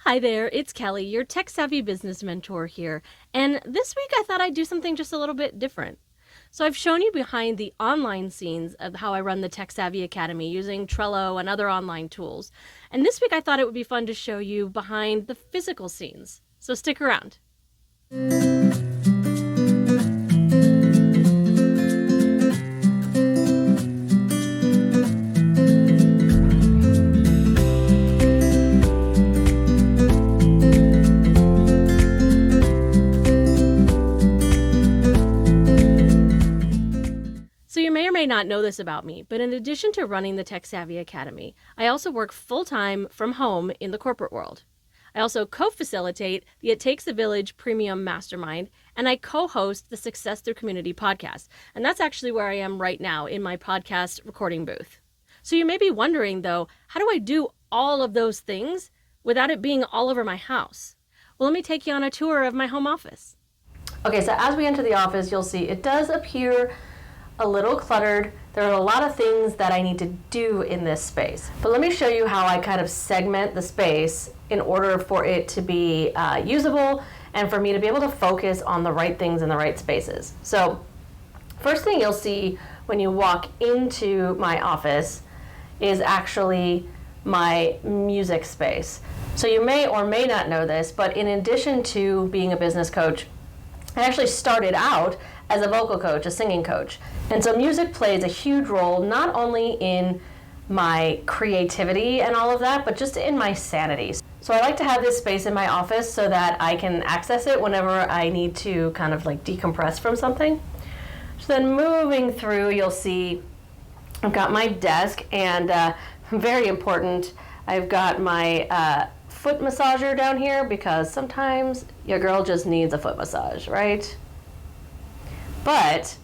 Hi there, it's Kelly, your tech-savvy business mentor here. And this week I thought I'd do something just a little bit different. So I've shown you behind the online scenes of how I run the Tech Savvy Academy using Trello and other online tools. And this week I thought it would be fun to show you behind the physical scenes. So stick around. So you may or may not know this about me, but in addition to running the Tech Savvy Academy, I also work full-time from home in the corporate world. I also co-facilitate the It Takes a Village Premium Mastermind, and I co-host the Success Through Community podcast. And that's actually where I am right now in my podcast recording booth. So you may be wondering though, how do I do all of those things without it being all over my house? Well, let me take you on a tour of my home office. Okay, so as we enter the office, you'll see it does appear a little cluttered. There are a lot of things that I need to do in this space. But let me show you how I kind of segment the space in order for it to be usable and for me to be able to focus on the right things in the right spaces. So first thing you'll see when you walk into my office is actually my music space. So you may or may not know this, but in addition to being a business coach, I actually started out as a vocal coach, a singing coach. And so music plays a huge role, not only in my creativity and all of that, but just in my sanity. So I like to have this space in my office so that I can access it whenever I need to kind of like decompress from something. So then moving through, you'll see I've got my desk, and very important, I've got my foot massager down here because sometimes your girl just needs a foot massage, right? But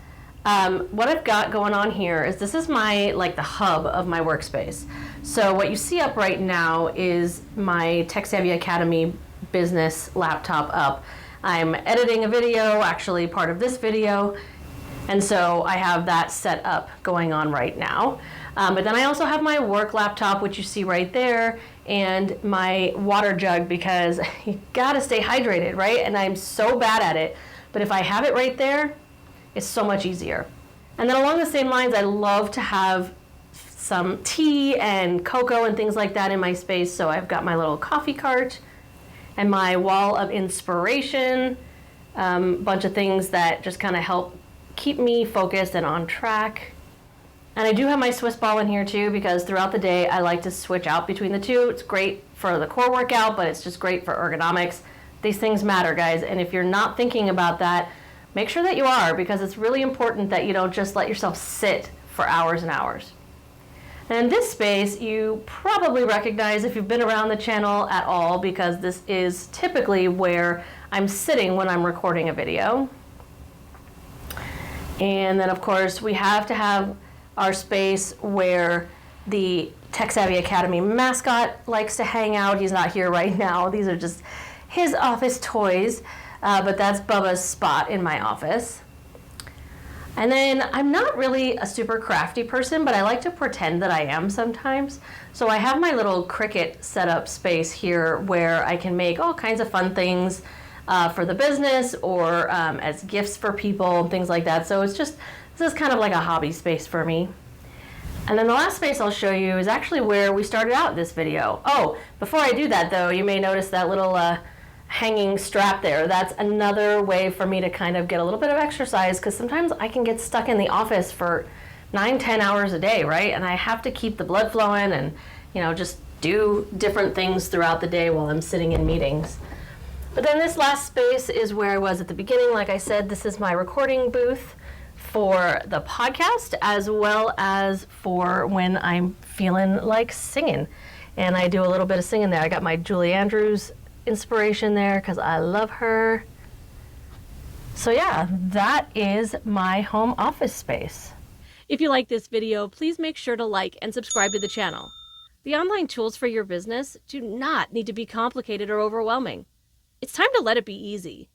what I've got going on here is this is my, like the hub of my workspace. So what you see up right now is my Tech Savvy Academy business laptop up. I'm editing a video, actually part of this video. And so I have that set up going on right now. But then I also have my work laptop, which you see right there, and my water jug because you gotta stay hydrated, right? And I'm so bad at it. But if I have it right there, it's so much easier. And then along the same lines, I love to have some tea and cocoa and things like that in my space. So I've got my little coffee cart and my wall of inspiration, bunch of things that just kind of help keep me focused and on track. And I do have my Swiss ball in here too, because throughout the day, I like to switch out between the two. It's great for the core workout, but it's just great for ergonomics. These things matter, guys. And if you're not thinking about that, make sure that you are, because it's really important that you don't just let yourself sit for hours and hours. And in this space, you probably recognize if you've been around the channel at all, because this is typically where I'm sitting when I'm recording a video. And then of course, we have to have our space where the Tech Savvy Academy mascot likes to hang out. He's not here right now. These are just his office toys. But that's Bubba's spot in my office. And then I'm not really a super crafty person, but I like to pretend that I am sometimes. So I have my little Cricut setup space here where I can make all kinds of fun things for the business or as gifts for people and things like that. So it's just, this is kind of like a hobby space for me. And then the last space I'll show you is actually where we started out this video. Oh, before I do that though, you may notice that little hanging strap there. That's another way for me to kind of get a little bit of exercise, because sometimes I can get stuck in the office for 9-10 hours a day, right? And I have to keep the blood flowing and, you know, just do different things throughout the day while I'm sitting in meetings. But then this last space is where I was at the beginning. Like I said, this is my recording booth for the podcast, as well as for when I'm feeling like singing. And I do a little bit of singing there. I got my Julie Andrews inspiration there because I love her. So yeah, that is my home office space. If you like this video, please make sure to like and subscribe to the channel. The online tools for your business do not need to be complicated or overwhelming. It's time to let it be easy.